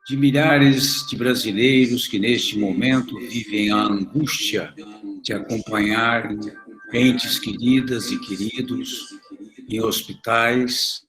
de milhares de brasileiros que, neste momento, vivem a angústia de acompanhar entes queridas e queridos em hospitais,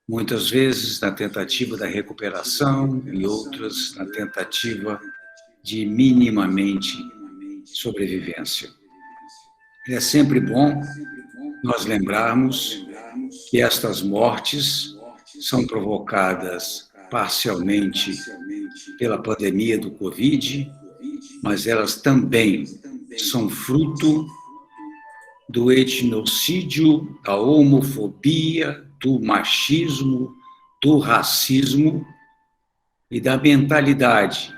muitas vezes na tentativa da recuperação e outras na tentativa de minimamente sobrevivência. É sempre bom nós lembrarmos que estas mortes são provocadas parcialmente pela pandemia do Covid, mas elas também são fruto do etnocídio, da homofobia, do machismo, do racismo e da mentalidade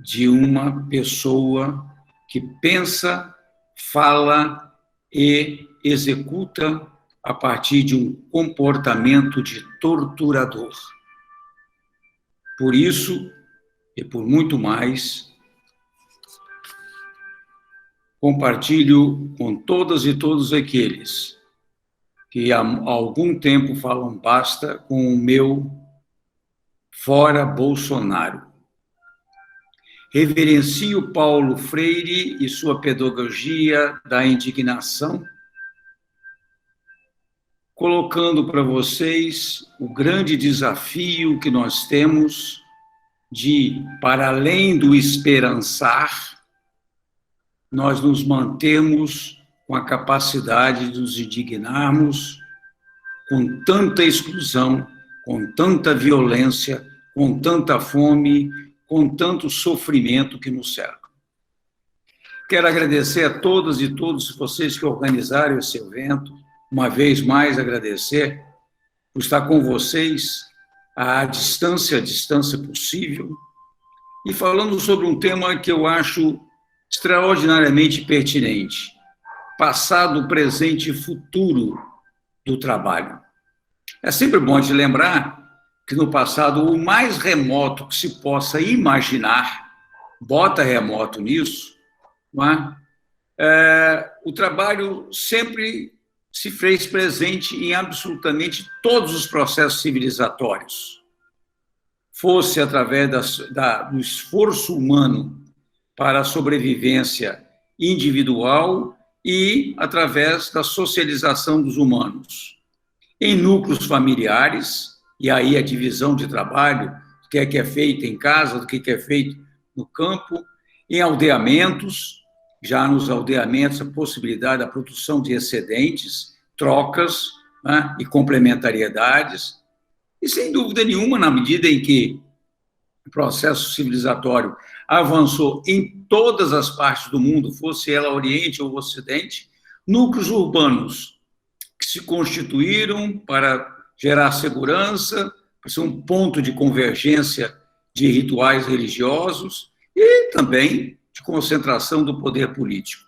de uma pessoa que pensa, fala e executa a partir de um comportamento de torturador. Por isso, e por muito mais, compartilho com todas e todos aqueles que há algum tempo falam basta com o meu fora Bolsonaro. Reverencio Paulo Freire e sua pedagogia da indignação, colocando para vocês o grande desafio que nós temos de, para além do esperançar, nós nos mantermos com a capacidade de nos indignarmos com tanta exclusão, com tanta violência, com tanta fome, com tanto sofrimento que nos cerca. Quero agradecer a todas e todos vocês que organizaram esse evento, uma vez mais agradecer por estar com vocês à distância possível, e falando sobre um tema que eu acho extraordinariamente pertinente: passado, presente e futuro do trabalho. É sempre bom de lembrar que no passado, o mais remoto que se possa imaginar, bota remoto nisso, não é? O trabalho sempre se fez presente em absolutamente todos os processos civilizatórios, fosse através do esforço humano para a sobrevivência individual e através da socialização dos humanos, em núcleos familiares, e aí a divisão de trabalho, do que é feito em casa, do que é feito no campo, em aldeamentos, já nos aldeamentos, a possibilidade da produção de excedentes, trocas, né, e complementariedades, e sem dúvida nenhuma, na medida em que o processo civilizatório avançou em todas as partes do mundo, fosse ela Oriente ou Ocidente, núcleos urbanos que se constituíram para gerar segurança, para ser um ponto de convergência de rituais religiosos e também de concentração do poder político.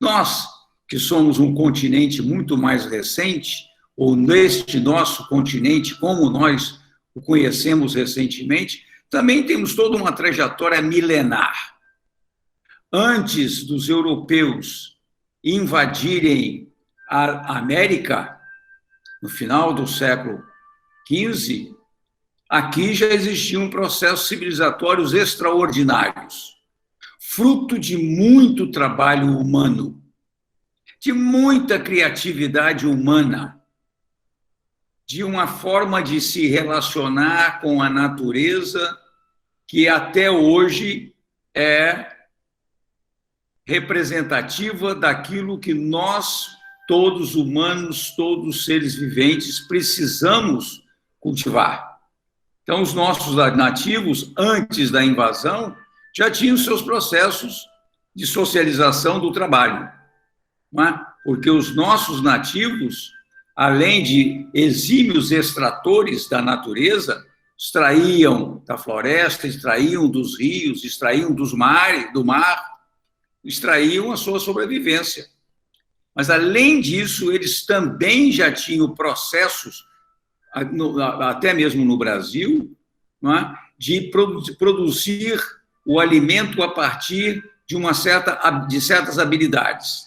Nós, que somos um continente muito mais recente, ou neste nosso continente, como nós o conhecemos recentemente, também temos toda uma trajetória milenar. Antes dos europeus invadirem a América, no final do século XV, aqui já existiam processos civilizatórios extraordinários, fruto de muito trabalho humano, de muita criatividade humana, de uma forma de se relacionar com a natureza que até hoje é representativa daquilo que nós, todos humanos, todos seres viventes, precisamos cultivar. Então, os nossos nativos, antes da invasão, já tinham seus processos de socialização do trabalho, não é? Porque os nossos nativos, além de exímios extratores da natureza, extraíam da floresta, extraíam dos rios, extraíam do mar, extraíam a sua sobrevivência. Mas, além disso, eles também já tinham processos, até mesmo no Brasil, não é? De produzir o alimento a partir de certas habilidades.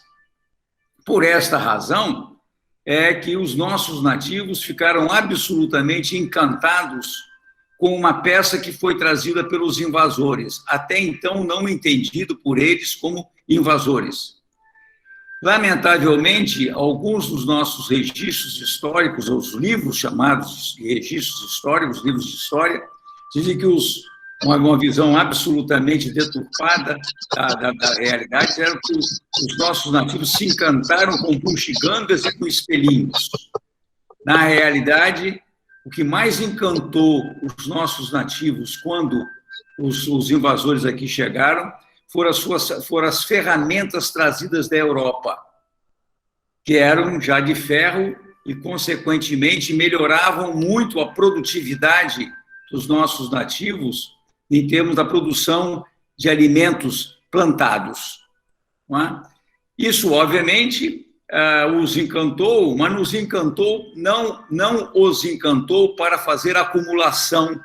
Por esta razão, é que os nossos nativos ficaram absolutamente encantados com uma peça que foi trazida pelos invasores, até então não entendido por eles como invasores. Lamentavelmente, alguns dos nossos registros históricos, os livros chamados de registros históricos, livros de história, dizem que uma visão absolutamente deturpada da realidade era que os nossos nativos se encantaram com buxigangas e com espelhinhos. Na realidade, o que mais encantou os nossos nativos quando os invasores aqui chegaram foram as ferramentas trazidas da Europa, que eram já de ferro e, consequentemente, melhoravam muito a produtividade dos nossos nativos em termos da produção de alimentos plantados. Não é? Isso, obviamente, os encantou, mas nos encantou, não os encantou para fazer acumulação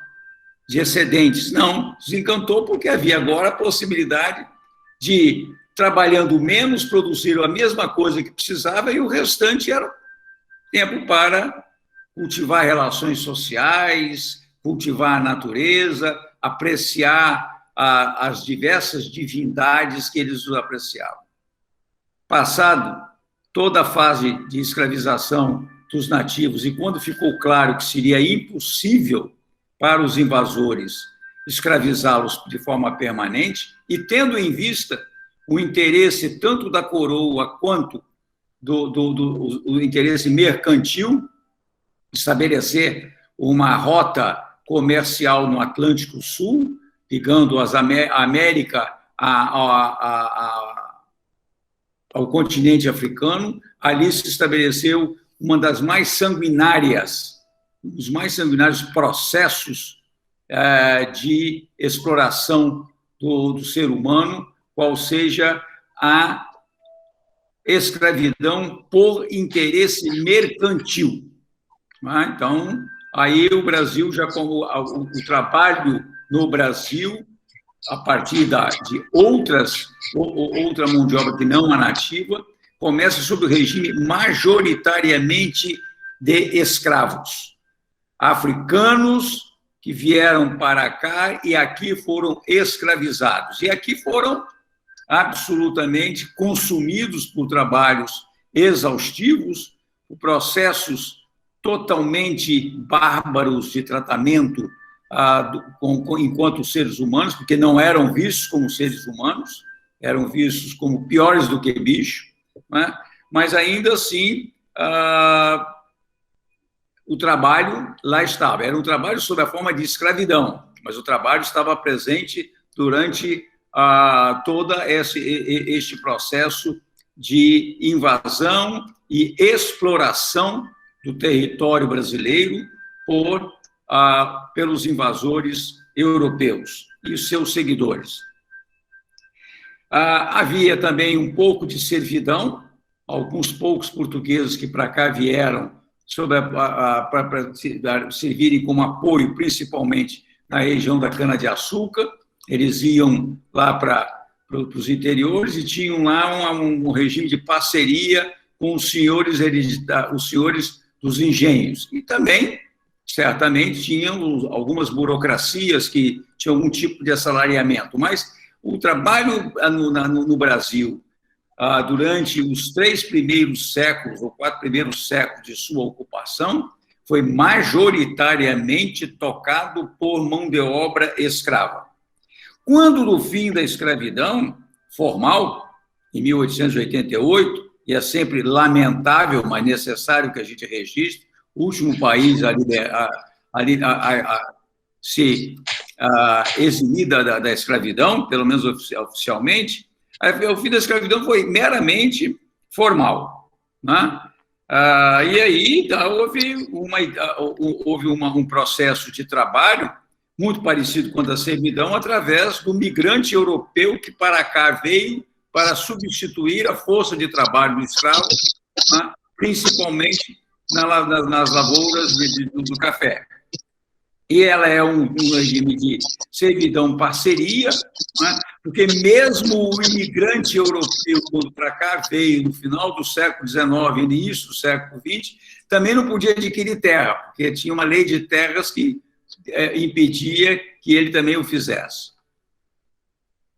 de excedentes, não. Os encantou porque havia agora a possibilidade de, trabalhando menos, produzir a mesma coisa que precisava e o restante era tempo para cultivar relações sociais, cultivar a natureza, apreciar as diversas divindades que eles apreciavam. Passado toda a fase de escravização dos nativos e quando ficou claro que seria impossível para os invasores escravizá-los de forma permanente e tendo em vista o interesse tanto da coroa quanto do interesse mercantil, estabelecer uma rota comercial no Atlântico Sul, ligando a América ao continente africano, ali se estabeleceu uma das mais sanguinárias, os mais sanguinários processos de exploração do ser humano, qual seja a escravidão por interesse mercantil. Então, aí o Brasil, já como o trabalho no Brasil, a partir de outra mão de obra que não a nativa, começa sob o regime majoritariamente de escravos africanos que vieram para cá e aqui foram escravizados. E aqui foram absolutamente consumidos por trabalhos exaustivos, por processos totalmente bárbaros de tratamento enquanto seres humanos, porque não eram vistos como seres humanos, eram vistos como piores do que bicho, né? Mas ainda assim o trabalho lá estava. Era um trabalho sob a forma de escravidão, mas o trabalho estava presente durante todo este processo de invasão e exploração do território brasileiro pelos invasores europeus e seus seguidores. Havia também um pouco de servidão, alguns poucos portugueses que para cá vieram para servirem como apoio, principalmente na região da cana-de-açúcar. Eles iam lá para os interiores e tinham lá um regime de parceria com os senhores dos engenhos. E também, certamente, tinham algumas burocracias que tinham algum tipo de assalariamento. Mas o trabalho no Brasil, durante os 3 primeiros séculos, ou 4 primeiros séculos de sua ocupação, foi majoritariamente tocado por mão de obra escrava. Quando, no fim da escravidão formal, em 1888, e é sempre lamentável, mas necessário que a gente registre, o último país a se eximir da escravidão, pelo menos oficialmente, o fim da escravidão foi meramente formal, né? E aí houve um processo de trabalho muito parecido com o da servidão, através do migrante europeu que para cá veio para substituir a força de trabalho do escravo, né? Principalmente nas lavouras do café. e ela é um regime de servidão-parceria, né? Porque mesmo o imigrante europeu, quando para cá veio no final do século XIX, início do século XX, também não podia adquirir terra, porque tinha uma lei de terras que impedia que ele também o fizesse.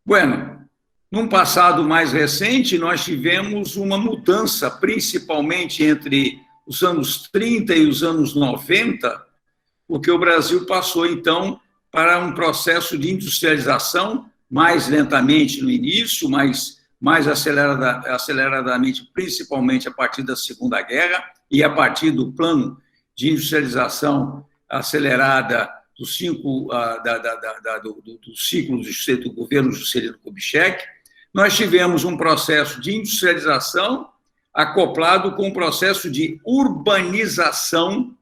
Bueno, num passado mais recente, nós tivemos uma mudança, principalmente entre os anos 30 e os anos 90, porque o Brasil passou, então, para um processo de industrialização, mais lentamente no início, mas mais aceleradamente, principalmente a partir da Segunda Guerra e a partir do plano de industrialização acelerada dos ciclos do governo Juscelino Kubitschek. Nós tivemos um processo de industrialização acoplado com um processo de urbanização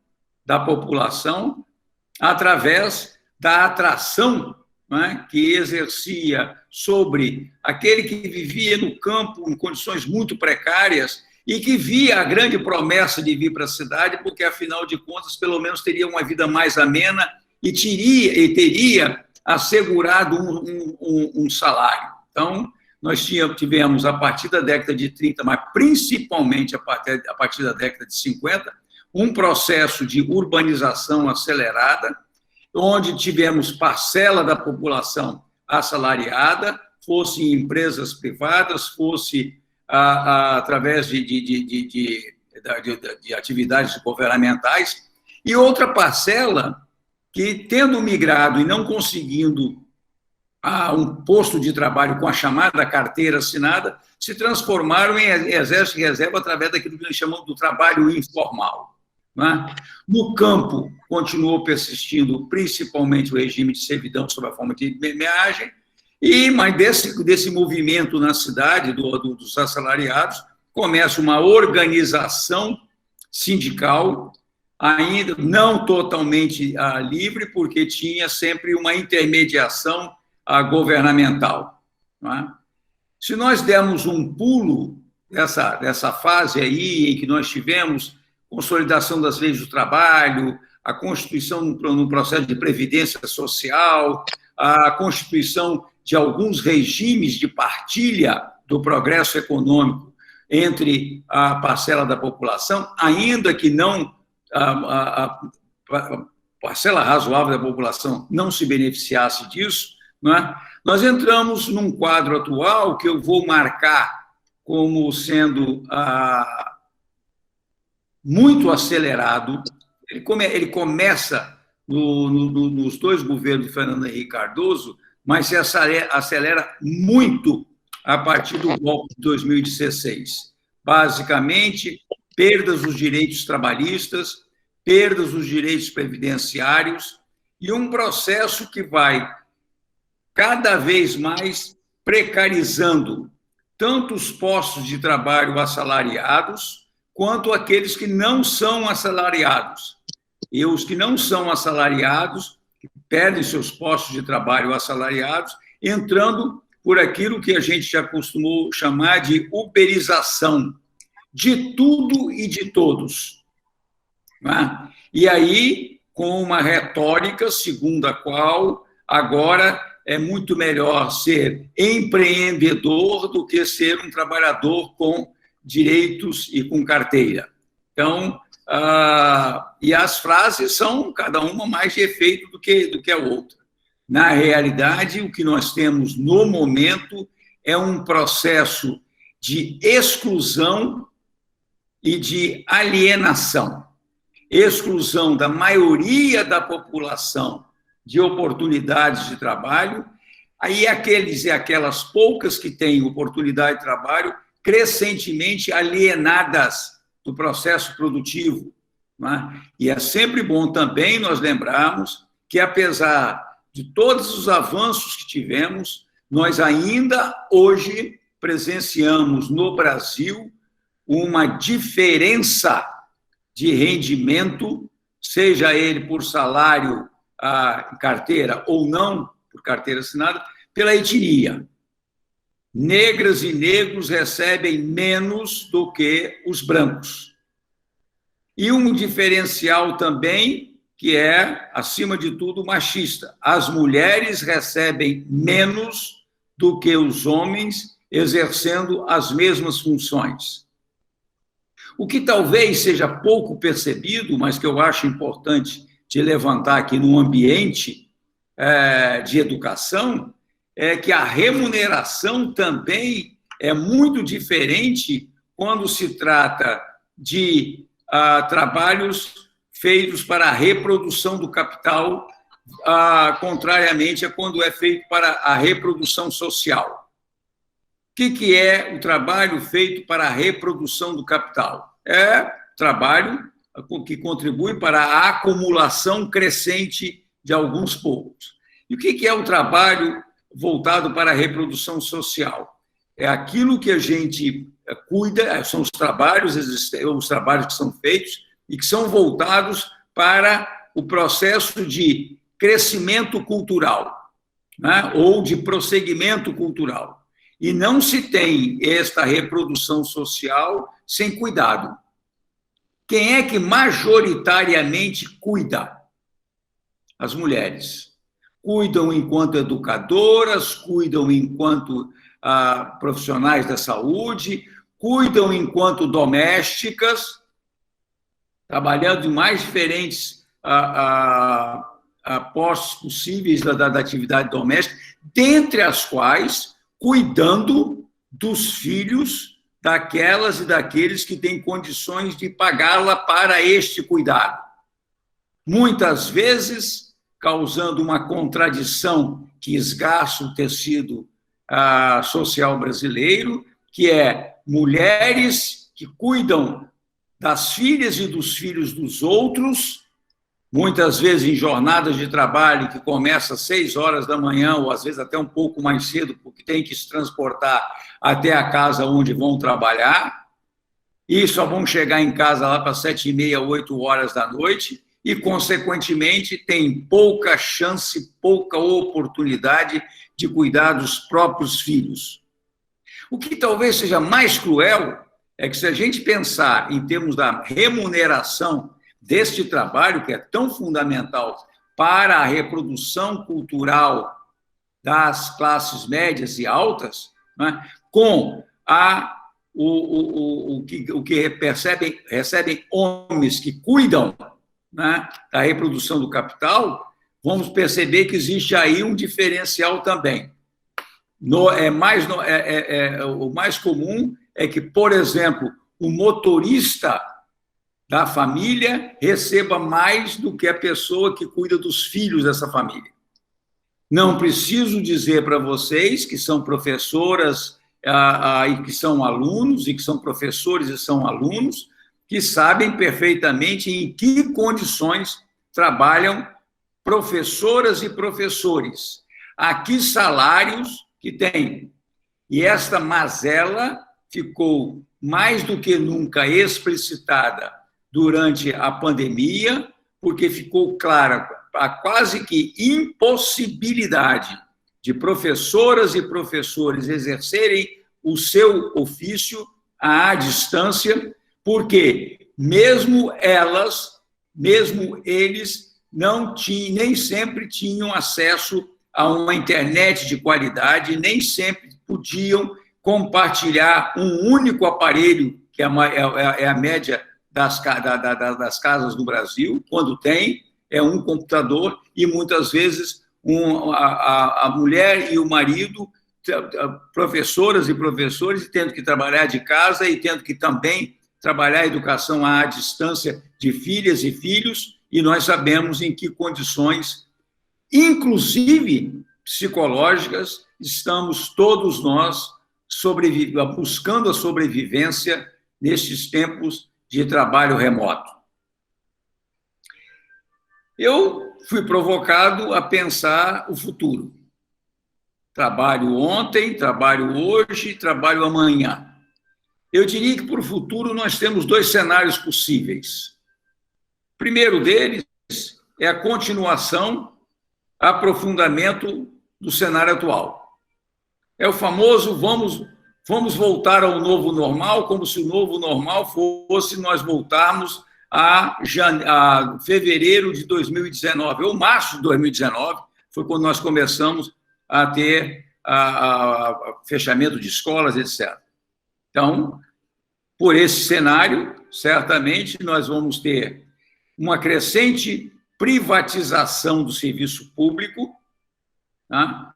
da população através da atração, né, que exercia sobre aquele que vivia no campo em condições muito precárias e que via a grande promessa de vir para a cidade, porque, afinal de contas, pelo menos teria uma vida mais amena e teria assegurado um salário. Então, nós tivemos, a partir da década de 30, mas principalmente a partir da década de 50, um processo de urbanização acelerada, onde tivemos parcela da população assalariada, fosse em empresas privadas, fosse através de atividades governamentais, e outra parcela que, tendo migrado e não conseguindo um posto de trabalho com a chamada carteira assinada, se transformaram em exército e reserva através daquilo que nós chamamos do trabalho informal. Né? No campo, continuou persistindo principalmente o regime de servidão sob a forma de meagem, mas desse movimento na cidade dos assalariados, começa uma organização sindical, ainda não totalmente livre, porque tinha sempre uma intermediação governamental. Né? Se nós dermos um pulo dessa fase aí, em que nós tivemos consolidação das leis do trabalho, a constituição no processo de previdência social, a constituição de alguns regimes de partilha do progresso econômico entre a parcela da população, ainda que não a parcela razoável da população não se beneficiasse disso, não é? Nós entramos num quadro atual que eu vou marcar como sendo muito acelerado. Ele começa nos dois governos de Fernando Henrique Cardoso, mas se acelera muito a partir do golpe de 2016. Basicamente, perdas dos direitos trabalhistas, perdas dos direitos previdenciários e um processo que vai cada vez mais precarizando tanto os postos de trabalho assalariados quanto aqueles que não são assalariados. E os que não são assalariados, que perdem seus postos de trabalho assalariados, entrando por aquilo que a gente já costumou chamar de uberização, de tudo e de todos. Né? E aí, com uma retórica segundo a qual agora é muito melhor ser empreendedor do que ser um trabalhador com direitos e com carteira. Então, e as frases são, cada uma, mais de efeito do que a outra. Na realidade, o que nós temos no momento é um processo de exclusão e de alienação. Exclusão da maioria da população de oportunidades de trabalho, aí aqueles e aquelas poucas que têm oportunidade de trabalho crescentemente alienadas do processo produtivo. Né? E é sempre bom também nós lembrarmos que, apesar de todos os avanços que tivemos, nós ainda hoje presenciamos no Brasil uma diferença de rendimento, seja ele por salário, carteira ou não, por carteira assinada, pela etnia. Negras e negros recebem menos do que os brancos. E um diferencial também que é, acima de tudo, machista. As mulheres recebem menos do que os homens exercendo as mesmas funções. O que talvez seja pouco percebido, mas que eu acho importante de levantar aqui no ambiente de educação, é que a remuneração também é muito diferente quando se trata de trabalhos feitos para a reprodução do capital, contrariamente a quando é feito para a reprodução social. O que é o trabalho feito para a reprodução do capital? É trabalho que contribui para a acumulação crescente de alguns poucos. E o que é o trabalho voltado para a reprodução social? É aquilo que a gente cuida, são os trabalhos que são feitos e que são voltados para o processo de crescimento cultural, né? Ou de prosseguimento cultural. E não se tem esta reprodução social sem cuidado. Quem é que majoritariamente cuida? As mulheres. Cuidam enquanto educadoras, cuidam enquanto profissionais da saúde, cuidam enquanto domésticas, trabalhando em mais diferentes postos possíveis da atividade doméstica, dentre as quais cuidando dos filhos daquelas e daqueles que têm condições de pagá-la para este cuidado. Muitas vezes, causando uma contradição que esgarça o tecido social brasileiro, que é mulheres que cuidam das filhas e dos filhos dos outros, muitas vezes em jornadas de trabalho que começa às 6 horas da manhã, ou às vezes até um pouco mais cedo, porque tem que se transportar até a casa onde vão trabalhar, e só vão chegar em casa lá para 7h30, 8 horas da noite, e, consequentemente, tem pouca chance, pouca oportunidade de cuidar dos próprios filhos. O que talvez seja mais cruel é que, se a gente pensar em termos da remuneração deste trabalho, que é tão fundamental para a reprodução cultural das classes médias e altas, né, com o que recebem homens que cuidam, né, da reprodução do capital, vamos perceber que existe aí um diferencial também. O mais comum é que, por exemplo, o motorista da família receba mais do que a pessoa que cuida dos filhos dessa família. Não preciso dizer para vocês que são professoras e que são alunos, e que são professores e são alunos, que sabem perfeitamente em que condições trabalham professoras e professores. A que salários que têm. E esta mazela ficou mais do que nunca explicitada durante a pandemia, porque ficou clara a quase que impossibilidade de professoras e professores exercerem o seu ofício à distância, porque mesmo eles nem sempre tinham acesso a uma internet de qualidade, nem sempre podiam compartilhar um único aparelho, que é a média das casas do Brasil. Quando tem, é um computador, e muitas vezes a mulher e o marido, professoras e professores, tendo que trabalhar de casa e tendo que também trabalhar a educação à distância de filhas e filhos, e nós sabemos em que condições, inclusive psicológicas, estamos todos nós buscando a sobrevivência nestes tempos de trabalho remoto. Eu fui provocado a pensar o futuro. Trabalho ontem, trabalho hoje, trabalho amanhã. Eu diria que, para o futuro, nós temos 2 cenários possíveis. O primeiro deles é a continuação, aprofundamento do cenário atual. É o famoso vamos voltar ao novo normal, como se o novo normal fosse nós voltarmos a fevereiro de 2019, ou março de 2019, foi quando nós começamos a ter fechamento de escolas, etc. Então, por esse cenário, certamente nós vamos ter uma crescente privatização do serviço público, tá?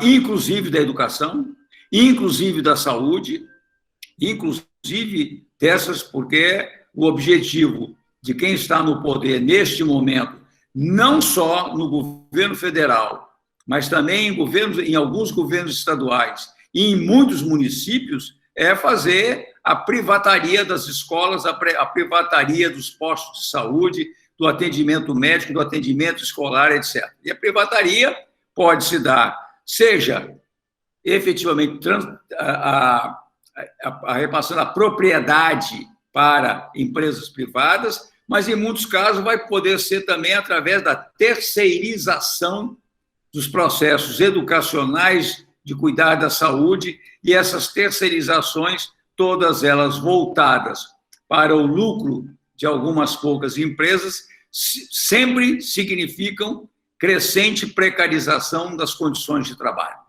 Inclusive da educação, inclusive da saúde, inclusive dessas, porque o objetivo de quem está no poder neste momento, não só no governo federal, mas também em alguns governos estaduais e em muitos municípios, é fazer a privataria das escolas, a privataria dos postos de saúde, do atendimento médico, do atendimento escolar, etc. E a privataria pode se dar, seja efetivamente repassando a propriedade para empresas privadas, mas, em muitos casos, vai poder ser também através da terceirização dos processos educacionais de cuidar da saúde, e essas terceirizações, todas elas voltadas para o lucro de algumas poucas empresas, sempre significam crescente precarização das condições de trabalho.